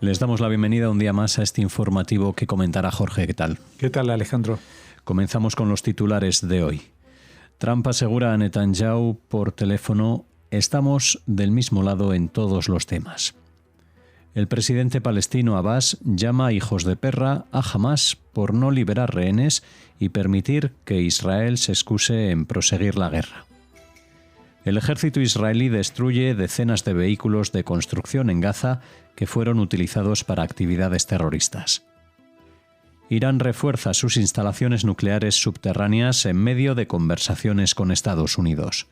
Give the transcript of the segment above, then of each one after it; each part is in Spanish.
Les damos la bienvenida un día más a este informativo que comentará Jorge. ¿Qué tal? ¿Qué tal, Alejandro? Comenzamos con los titulares de hoy. Trump asegura a Netanyahu por teléfono: estamos del mismo lado en todos los temas. El presidente palestino Abbas llama hijos de perra a Hamás por no liberar rehenes y permitir que Israel se excuse en proseguir la guerra. El ejército israelí destruye decenas de vehículos de construcción en Gaza que fueron utilizados para actividades terroristas. Irán refuerza sus instalaciones nucleares subterráneas en medio de conversaciones con Estados Unidos.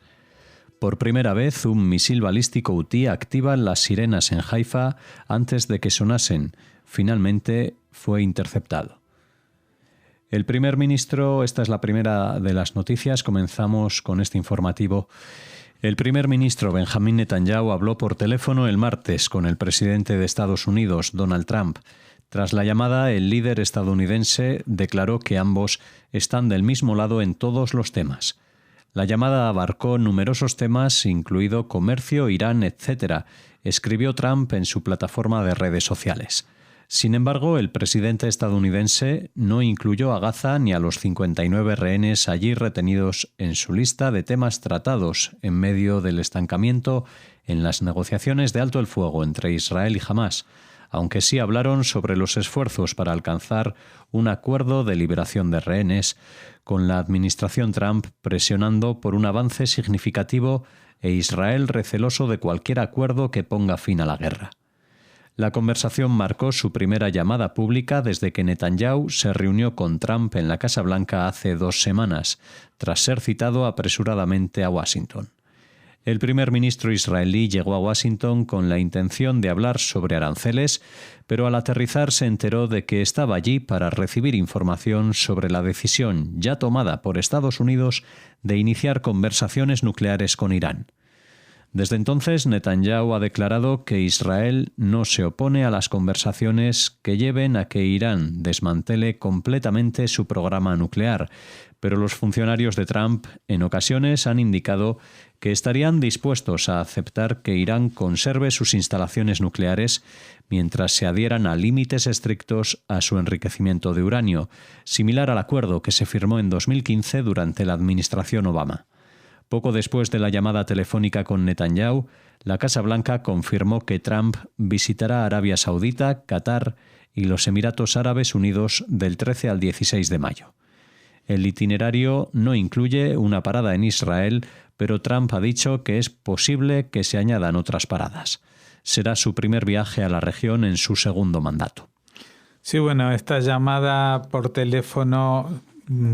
Por primera vez, un misil balístico hutí activa las sirenas en Haifa antes de que sonasen. Finalmente fue interceptado. El primer ministro, esta es la primera de las noticias, comenzamos con este informativo. El primer ministro Benjamín Netanyahu habló por teléfono el martes con el presidente de Estados Unidos, Donald Trump. Tras la llamada, el líder estadounidense declaró que ambos están del mismo lado en todos los temas. La llamada abarcó numerosos temas, incluido comercio, Irán, etc., escribió Trump en su plataforma de redes sociales. Sin embargo, el presidente estadounidense no incluyó a Gaza ni a los 59 rehenes allí retenidos en su lista de temas tratados en medio del estancamiento en las negociaciones de alto el fuego entre Israel y Hamás, aunque sí hablaron sobre los esfuerzos para alcanzar un acuerdo de liberación de rehenes, con la administración Trump presionando por un avance significativo e Israel receloso de cualquier acuerdo que ponga fin a la guerra. La conversación marcó su primera llamada pública desde que Netanyahu se reunió con Trump en la Casa Blanca hace 2 semanas, tras ser citado apresuradamente a Washington. El primer ministro israelí llegó a Washington con la intención de hablar sobre aranceles, pero al aterrizar se enteró de que estaba allí para recibir información sobre la decisión ya tomada por Estados Unidos de iniciar conversaciones nucleares con Irán. Desde entonces, Netanyahu ha declarado que Israel no se opone a las conversaciones que lleven a que Irán desmantele completamente su programa nuclear, pero los funcionarios de Trump en ocasiones han indicado que estarían dispuestos a aceptar que Irán conserve sus instalaciones nucleares mientras se adhieran a límites estrictos a su enriquecimiento de uranio, similar al acuerdo que se firmó en 2015 durante la administración Obama. Poco después de la llamada telefónica con Netanyahu, la Casa Blanca confirmó que Trump visitará Arabia Saudita, Qatar y los Emiratos Árabes Unidos del 13 al 16 de mayo. El itinerario no incluye una parada en Israel, pero Trump ha dicho que es posible que se añadan otras paradas. Será su primer viaje a la región en su segundo mandato. Sí, bueno, esta llamada por teléfono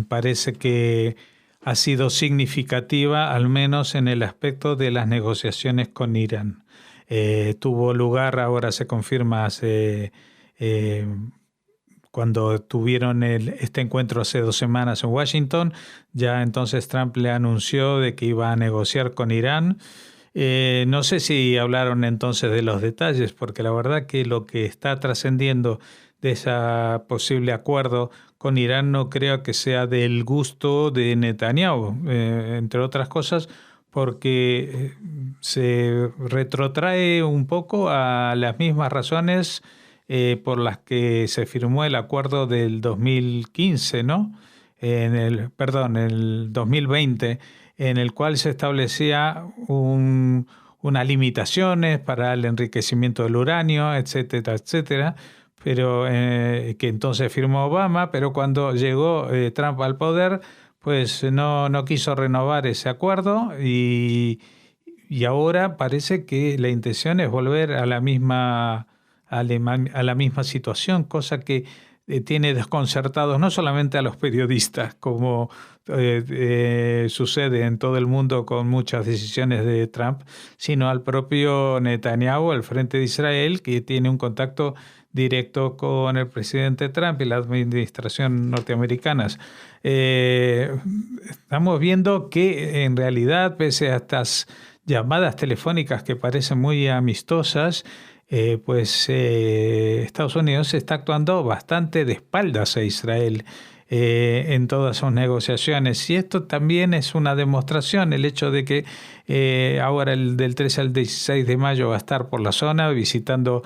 parece que ha sido significativa, al menos en el aspecto de las negociaciones con Irán. Tuvo lugar, ahora se confirma, cuando tuvieron este encuentro hace 2 semanas en Washington. Ya entonces Trump le anunció de que iba a negociar con Irán. No sé si hablaron entonces de los detalles, porque la verdad que lo que está trascendiendo de ese posible acuerdo con Irán no creo que sea del gusto de Netanyahu, entre otras cosas, porque se retrotrae un poco a las mismas razones por las que se firmó el acuerdo del 2015, ¿no? En el 2020, en el cual se establecía unas limitaciones para el enriquecimiento del uranio, etcétera, etcétera, pero que entonces firmó Obama, pero cuando llegó Trump al poder, pues no quiso renovar ese acuerdo y ahora parece que la intención es volver a la misma situación, cosa que tiene desconcertados no solamente a los periodistas, como sucede en todo el mundo con muchas decisiones de Trump, sino al propio Netanyahu, al frente de Israel, que tiene un contacto directo con el presidente Trump y la administración norteamericana. Estamos viendo que en realidad, pese a estas llamadas telefónicas que parecen muy amistosas, Estados Unidos está actuando bastante de espaldas a Israel. en todas sus negociaciones. Y esto también es una demostración, el hecho de que ahora del 13 al 16 de mayo va a estar por la zona visitando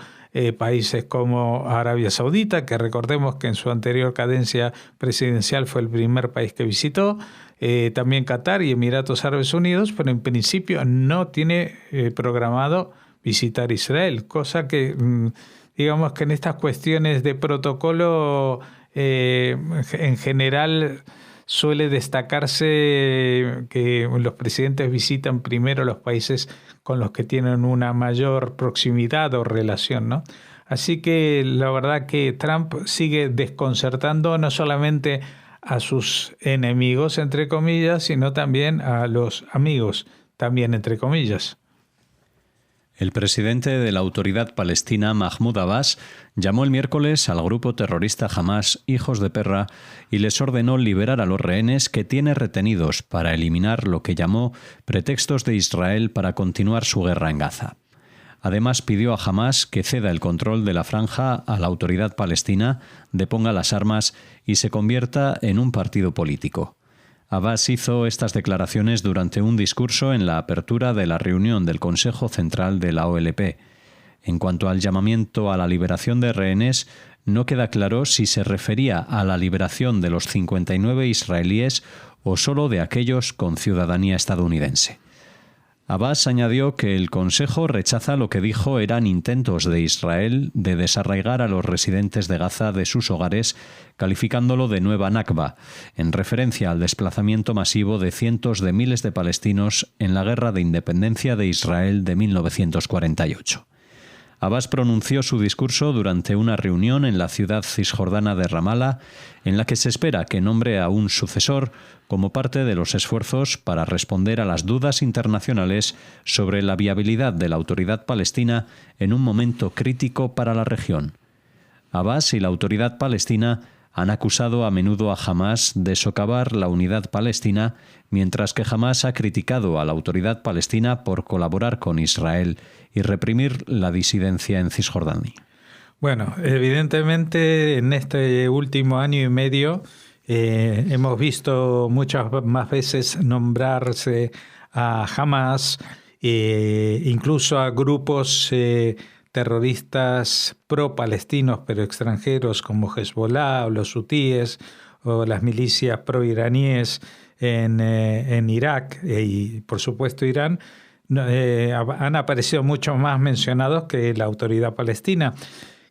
países como Arabia Saudita, que recordemos que en su anterior cadencia presidencial fue el primer país que visitó, también Qatar y Emiratos Árabes Unidos, pero en principio no tiene programado visitar Israel, cosa que digamos que en estas cuestiones de protocolo en general suele destacarse que los presidentes visitan primero los países con los que tienen una mayor proximidad o relación, ¿no? Así que la verdad que Trump sigue desconcertando no solamente a sus enemigos, entre comillas, sino también a los amigos, también entre comillas. El presidente de la Autoridad Palestina, Mahmoud Abbas, llamó el miércoles al grupo terrorista Hamás hijos de perra y les ordenó liberar a los rehenes que tiene retenidos para eliminar lo que llamó pretextos de Israel para continuar su guerra en Gaza. Además, pidió a Hamás que ceda el control de la franja a la Autoridad Palestina, deponga las armas y se convierta en un partido político. Abbas hizo estas declaraciones durante un discurso en la apertura de la reunión del Consejo Central de la OLP. En cuanto al llamamiento a la liberación de rehenes, no queda claro si se refería a la liberación de los 59 israelíes o solo de aquellos con ciudadanía estadounidense. Abbas añadió que el Consejo rechaza lo que dijo eran intentos de Israel de desarraigar a los residentes de Gaza de sus hogares, calificándolo de nueva Nakba, en referencia al desplazamiento masivo de cientos de miles de palestinos en la Guerra de Independencia de Israel de 1948. Abbas pronunció su discurso durante una reunión en la ciudad cisjordana de Ramala, en la que se espera que nombre a un sucesor como parte de los esfuerzos para responder a las dudas internacionales sobre la viabilidad de la Autoridad Palestina en un momento crítico para la región. Abbas y la Autoridad Palestina han acusado a menudo a Hamás de socavar la unidad palestina, mientras que Hamás ha criticado a la Autoridad Palestina por colaborar con Israel y reprimir la disidencia en Cisjordania. Bueno, evidentemente en este último año y medio hemos visto muchas más veces nombrarse a Hamás, incluso a grupos terroristas pro-palestinos pero extranjeros como Hezbollah o los hutíes o las milicias pro-iraníes en Irak y por supuesto Irán, han aparecido mucho más mencionados que la Autoridad Palestina,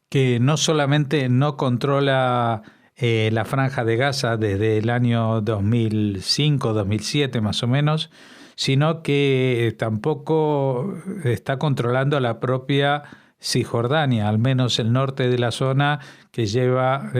que no solamente no controla la Franja de Gaza desde el año 2005-2007 más o menos, sino que tampoco está controlando la propia Cisjordania, al menos el norte de la zona que lleva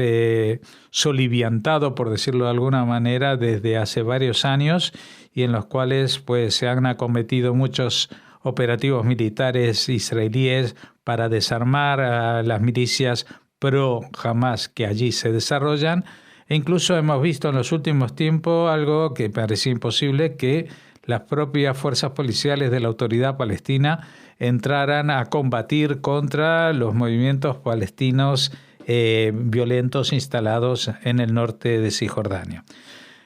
soliviantado, por decirlo de alguna manera, desde hace varios años y en los cuales pues, se han acometido muchos operativos militares israelíes para desarmar a las milicias pro-Hamás que allí se desarrollan. E incluso hemos visto en los últimos tiempos algo que parecía imposible, que las propias fuerzas policiales de la Autoridad Palestina entraran a combatir contra los movimientos palestinos violentos instalados en el norte de Cisjordania.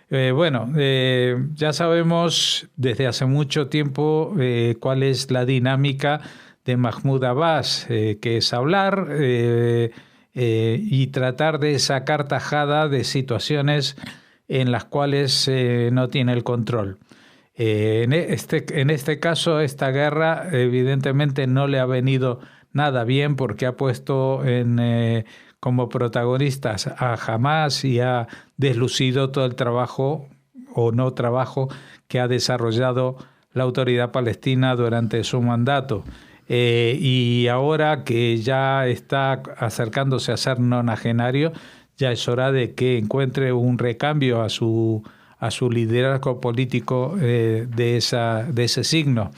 Ya sabemos desde hace mucho tiempo cuál es la dinámica de Mahmoud Abbas, que es hablar y tratar de sacar tajada de situaciones en las cuales no tiene el control. En este caso, esta guerra evidentemente no le ha venido nada bien porque ha puesto como protagonistas a Hamás y ha deslucido todo el trabajo o no trabajo que ha desarrollado la Autoridad Palestina durante su mandato. Y ahora que ya está acercándose a ser nonagenario, ya es hora de que encuentre un recambio a su liderazgo político de ese signo.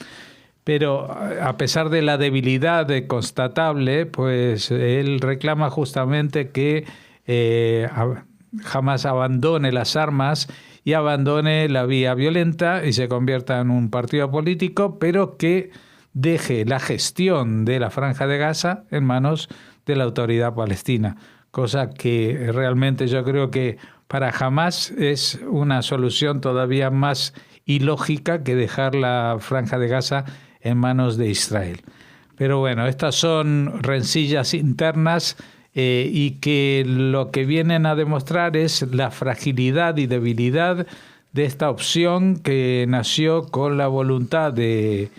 Pero a pesar de la debilidad constatable, pues él reclama justamente que Hamás abandone las armas y abandone la vía violenta y se convierta en un partido político, pero que deje la gestión de la Franja de Gaza en manos de la Autoridad Palestina, cosa que realmente yo creo que para Hamás es una solución todavía más ilógica que dejar la Franja de Gaza en manos de Israel. Pero bueno, estas son rencillas internas y que lo que vienen a demostrar es la fragilidad y debilidad de esta opción que nació con la voluntad de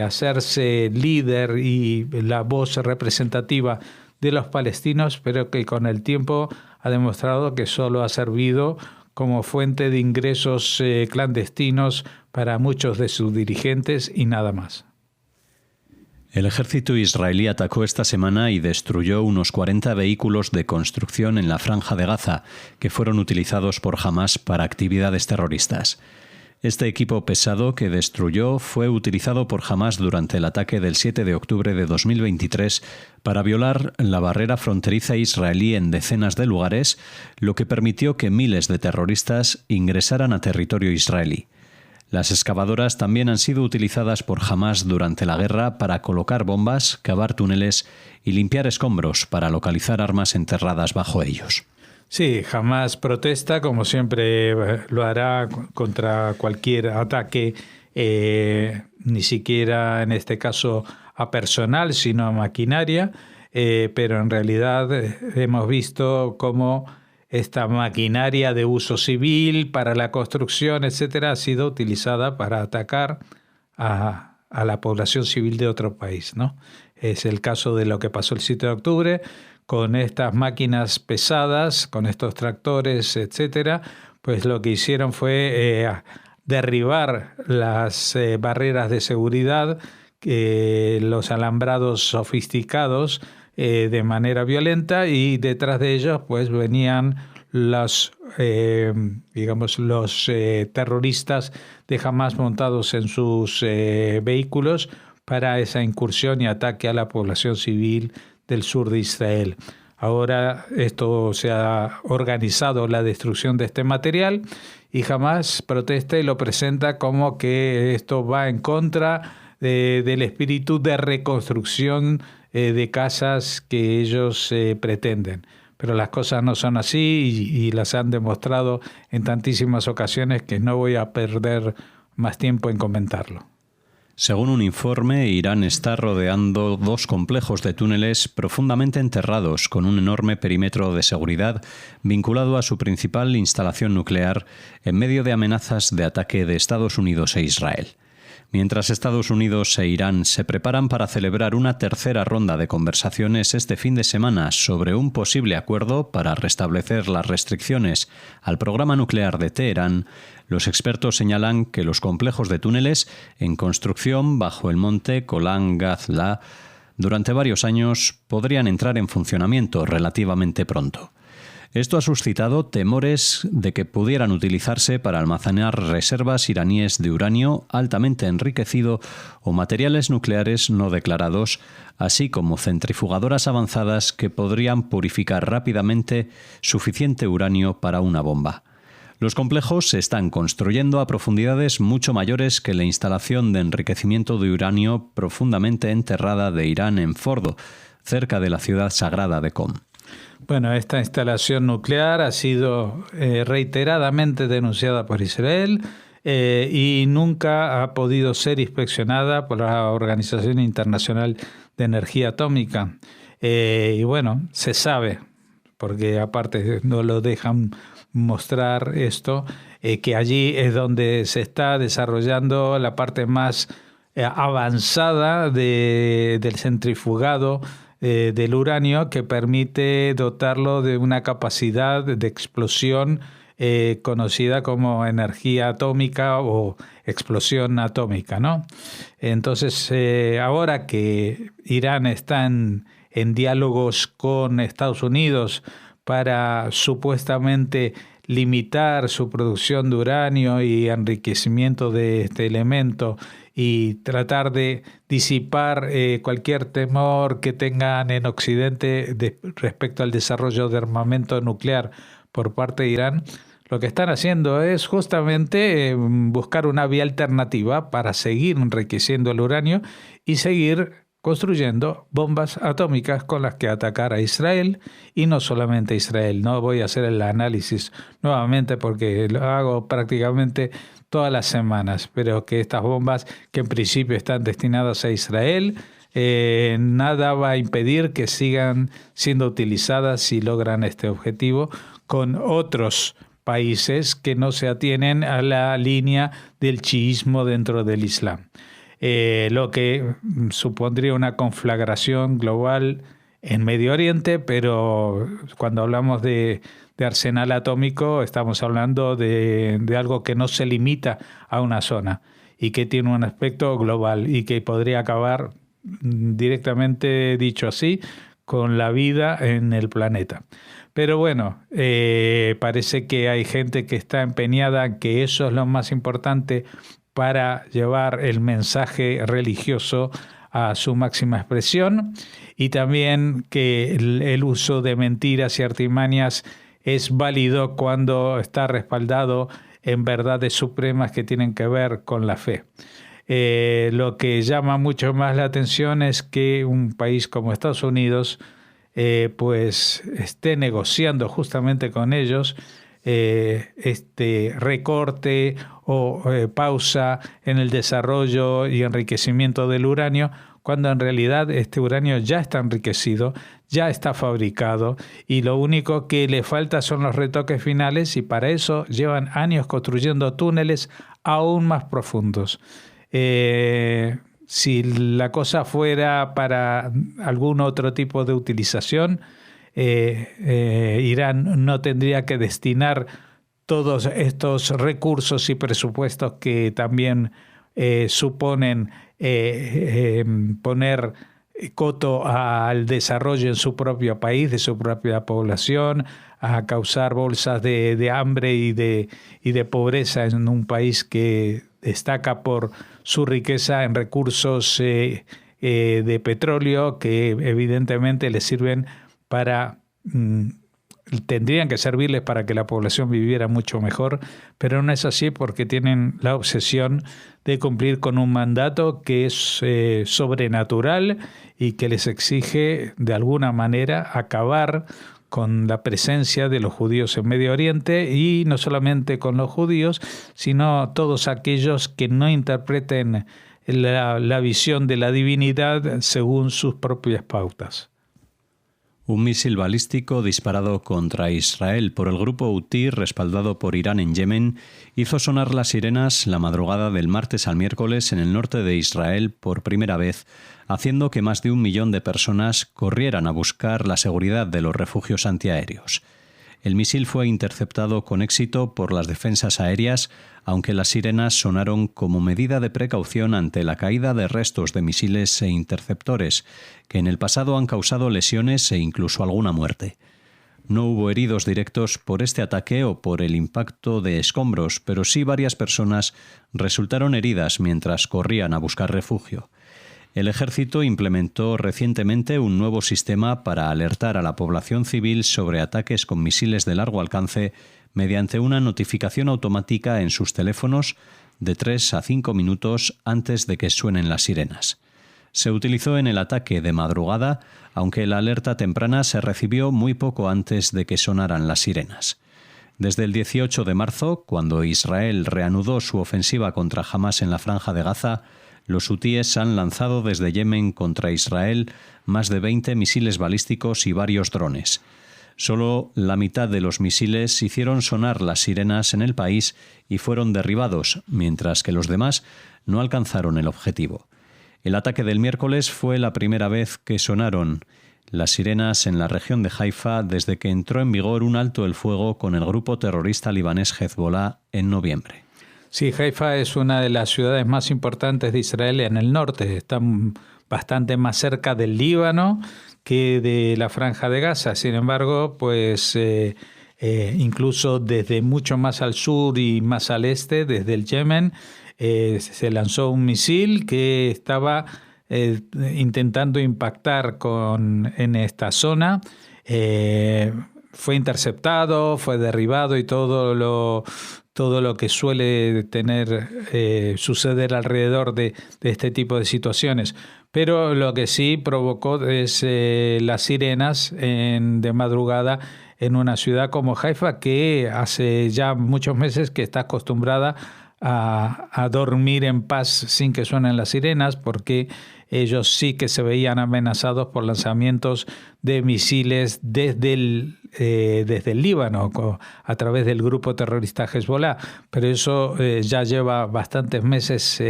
hacerse líder y la voz representativa de los palestinos, pero que con el tiempo ha demostrado que solo ha servido como fuente de ingresos clandestinos para muchos de sus dirigentes y nada más. El ejército israelí atacó esta semana y destruyó unos 40 vehículos de construcción en la Franja de Gaza que fueron utilizados por Hamás para actividades terroristas. Este equipo pesado que destruyó fue utilizado por Hamás durante el ataque del 7 de octubre de 2023 para violar la barrera fronteriza israelí en decenas de lugares, lo que permitió que miles de terroristas ingresaran a territorio israelí. Las excavadoras también han sido utilizadas por Hamás durante la guerra para colocar bombas, cavar túneles y limpiar escombros para localizar armas enterradas bajo ellos. Sí, Hamás protesta, como siempre lo hará contra cualquier ataque, ni siquiera en este caso a personal, sino a maquinaria, pero en realidad hemos visto cómo esta maquinaria de uso civil para la construcción, etcétera, ha sido utilizada para atacar a la población civil de otro país, ¿no? Es el caso de lo que pasó el 7 de octubre, con estas máquinas pesadas, con estos tractores, etcétera, pues lo que hicieron fue derribar las barreras de seguridad, los alambrados sofisticados de manera violenta, y detrás de ellos pues venían los terroristas de Hamás montados en sus vehículos para esa incursión y ataque a la población civil del sur de Israel. Ahora esto se ha organizado, la destrucción de este material, y Hamás protesta y lo presenta como que esto va en contra del espíritu de reconstrucción de casas que ellos pretenden. Pero las cosas no son así y las han demostrado en tantísimas ocasiones que no voy a perder más tiempo en comentarlo. Según un informe, Irán está rodeando 2 complejos de túneles profundamente enterrados con un enorme perímetro de seguridad vinculado a su principal instalación nuclear en medio de amenazas de ataque de Estados Unidos e Israel. Mientras Estados Unidos e Irán se preparan para celebrar una tercera ronda de conversaciones este fin de semana sobre un posible acuerdo para restablecer las restricciones al programa nuclear de Teherán, los expertos señalan que los complejos de túneles en construcción bajo el monte Golan Gazla durante varios años podrían entrar en funcionamiento relativamente pronto. Esto ha suscitado temores de que pudieran utilizarse para almacenar reservas iraníes de uranio altamente enriquecido o materiales nucleares no declarados, así como centrifugadoras avanzadas que podrían purificar rápidamente suficiente uranio para una bomba. Los complejos se están construyendo a profundidades mucho mayores que la instalación de enriquecimiento de uranio profundamente enterrada de Irán en Fordo, cerca de la ciudad sagrada de Qom. Bueno, esta instalación nuclear ha sido reiteradamente denunciada por Israel y nunca ha podido ser inspeccionada por la Organización Internacional de Energía Atómica. Y bueno, se sabe, porque aparte no lo dejan mostrar esto, que allí es donde se está desarrollando la parte más avanzada del centrifugado del uranio, que permite dotarlo de una capacidad de explosión conocida como energía atómica o explosión atómica, ¿no? Entonces, ahora que Irán está en diálogos con Estados Unidos para supuestamente limitar su producción de uranio y enriquecimiento de este elemento y tratar de disipar cualquier temor que tengan en Occidente respecto al desarrollo de armamento nuclear por parte de Irán, lo que están haciendo es justamente buscar una vía alternativa para seguir enriqueciendo el uranio y seguir construyendo bombas atómicas con las que atacar a Israel, y no solamente a Israel. No voy a hacer el análisis nuevamente porque lo hago prácticamente todas las semanas, pero que estas bombas, que en principio están destinadas a Israel, nada va a impedir que sigan siendo utilizadas si logran este objetivo con otros países que no se atienen a la línea del chiismo dentro del Islam. Lo que supondría una conflagración global en Medio Oriente, pero cuando hablamos de arsenal atómico estamos hablando de algo que no se limita a una zona y que tiene un aspecto global y que podría acabar, directamente dicho así, con la vida en el planeta. Pero bueno, parece que hay gente que está empeñada en que eso es lo más importante para llevar el mensaje religioso a su máxima expresión, y también que el uso de mentiras y artimañas es válido cuando está respaldado en verdades supremas que tienen que ver con la fe. Lo que llama mucho más la atención es que un país como Estados Unidos pues esté negociando justamente con ellos este recorte o pausa en el desarrollo y enriquecimiento del uranio, cuando en realidad este uranio ya está enriquecido, ya está fabricado, y lo único que le falta son los retoques finales, y para eso llevan años construyendo túneles aún más profundos. Si la cosa fuera para algún otro tipo de utilización, Irán no tendría que destinar todos estos recursos y presupuestos que también suponen poner coto al desarrollo en su propio país, de su propia población, a causar bolsas de hambre y de pobreza en un país que destaca por su riqueza en recursos de petróleo, que evidentemente le sirven para tendrían que servirles para que la población viviera mucho mejor, pero no es así porque tienen la obsesión de cumplir con un mandato que es sobrenatural y que les exige de alguna manera acabar con la presencia de los judíos en Medio Oriente, y no solamente con los judíos, sino todos aquellos que no interpreten la visión de la divinidad según sus propias pautas. Un misil balístico disparado contra Israel por el grupo Houthi, respaldado por Irán en Yemen, hizo sonar las sirenas la madrugada del martes al miércoles en el norte de Israel por primera vez, haciendo que más de 1 millón de personas corrieran a buscar la seguridad de los refugios antiaéreos. El misil fue interceptado con éxito por las defensas aéreas, aunque las sirenas sonaron como medida de precaución ante la caída de restos de misiles e interceptores, que en el pasado han causado lesiones e incluso alguna muerte. No hubo heridos directos por este ataque o por el impacto de escombros, pero sí varias personas resultaron heridas mientras corrían a buscar refugio. El ejército implementó recientemente un nuevo sistema para alertar a la población civil sobre ataques con misiles de largo alcance mediante una notificación automática en sus teléfonos de 3 a 5 minutos antes de que suenen las sirenas. Se utilizó en el ataque de madrugada, aunque la alerta temprana se recibió muy poco antes de que sonaran las sirenas. Desde el 18 de marzo, cuando Israel reanudó su ofensiva contra Hamás en la Franja de Gaza, los hutíes han lanzado desde Yemen contra Israel más de 20 misiles balísticos y varios drones. Solo la mitad de los misiles hicieron sonar las sirenas en el país y fueron derribados, mientras que los demás no alcanzaron el objetivo. El ataque del miércoles fue la primera vez que sonaron las sirenas en la región de Haifa desde que entró en vigor un alto el fuego con el grupo terrorista libanés Hezbollah en noviembre. Sí, Haifa es una de las ciudades más importantes de Israel en el norte. Está bastante más cerca del Líbano que de la Franja de Gaza. Sin embargo, pues incluso desde mucho más al sur y más al este, desde el Yemen, se lanzó un misil que estaba intentando impactar en esta zona. Fue interceptado, fue derribado y todo todo lo que suele suceder alrededor de este tipo de situaciones. Pero lo que sí provocó es las sirenas de madrugada en una ciudad como Haifa, que hace ya muchos meses que está acostumbrada a dormir en paz sin que suenen las sirenas, porque ellos sí que se veían amenazados por lanzamientos de misiles desde el Líbano a través del grupo terrorista Hezbollah, pero eso ya lleva bastantes meses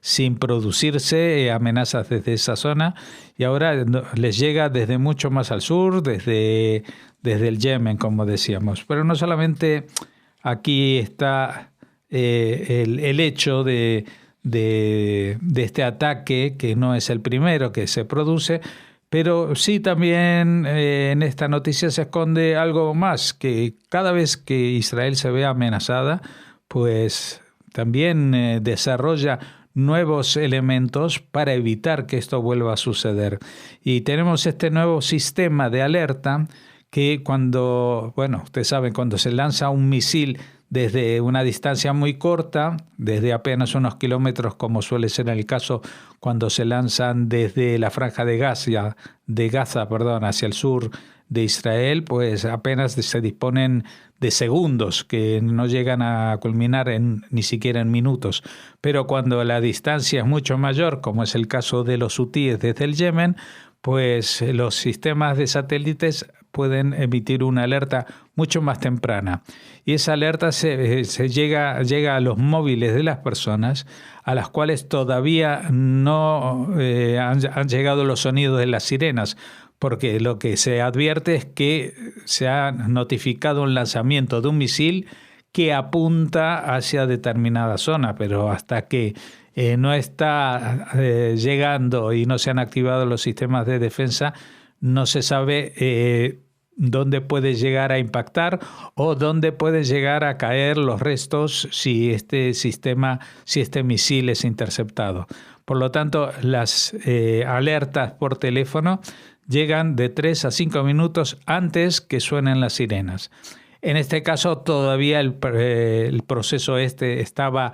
sin producirse, amenazas desde esa zona, y ahora les llega desde mucho más al sur, desde el Yemen, como decíamos. Pero no solamente aquí está el hecho de este ataque, que no es el primero que se produce, pero sí también en esta noticia se esconde algo más, que cada vez que Israel se ve amenazada, pues también desarrolla nuevos elementos para evitar que esto vuelva a suceder. Y tenemos este nuevo sistema de alerta que ustedes saben, cuando se lanza un misil desde una distancia muy corta, desde apenas unos kilómetros, como suele ser en el caso cuando se lanzan desde la franja de Gaza, hacia el sur de Israel, pues apenas se disponen de segundos, que no llegan a culminar ni siquiera en minutos. Pero cuando la distancia es mucho mayor, como es el caso de los hutíes desde el Yemen, pues los sistemas de satélites pueden emitir una alerta mucho más temprana. Y esa alerta se llega a los móviles de las personas, a las cuales todavía no han llegado los sonidos de las sirenas, porque lo que se advierte es que se ha notificado un lanzamiento de un misil que apunta hacia determinada zona, pero hasta que no está llegando y no se han activado los sistemas de defensa, no se sabe dónde puede llegar a impactar o dónde pueden llegar a caer los restos si este misil es interceptado. Por lo tanto, las alertas por teléfono llegan de 3 a 5 minutos antes que suenen las sirenas. En este caso, todavía el proceso estaba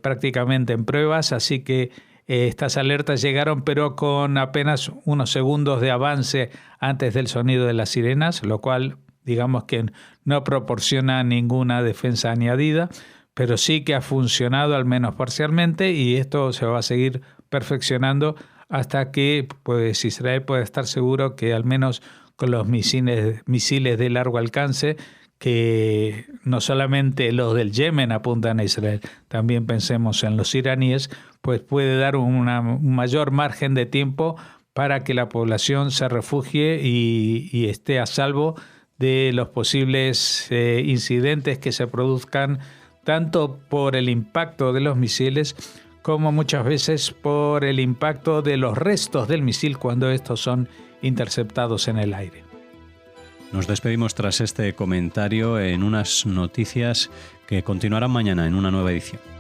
prácticamente en pruebas, así que estas alertas llegaron, pero con apenas unos segundos de avance antes del sonido de las sirenas, lo cual, digamos que no proporciona ninguna defensa añadida, pero sí que ha funcionado al menos parcialmente, y esto se va a seguir perfeccionando hasta que pues Israel pueda estar seguro que al menos con los misiles de largo alcance, que no solamente los del Yemen apuntan a Israel, también pensemos en los iraníes, pues puede dar un mayor margen de tiempo para que la población se refugie y esté a salvo de los posibles incidentes que se produzcan, tanto por el impacto de los misiles como muchas veces por el impacto de los restos del misil cuando estos son interceptados en el aire. Nos despedimos tras este comentario en unas noticias que continuarán mañana en una nueva edición.